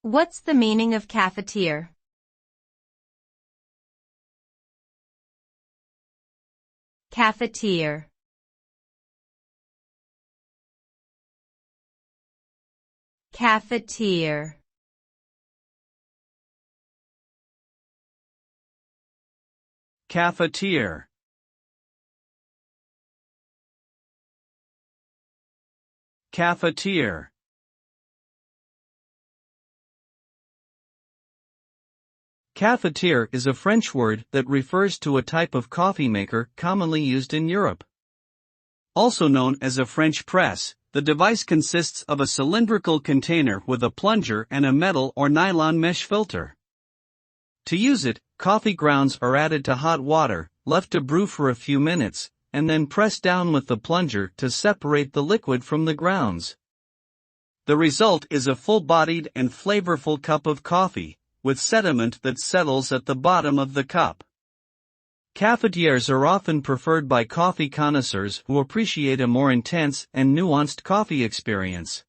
What's the meaning of cafetière? Cafetière. Cafetière. Cafetière. Cafetière. Cafetière is a French word that refers to a type of coffee maker commonly used in Europe. Also known as a French press, the device consists of a cylindrical container with a plunger and a metal or nylon mesh filter. To use it, coffee grounds are added to hot water, left to brew for a few minutes, and then pressed down with the plunger to separate the liquid from the grounds. The result is a full-bodied and flavorful cup of coffee, with sediment that settles at the bottom of the cup. Cafetières are often preferred by coffee connoisseurs who appreciate a more intense and nuanced coffee experience.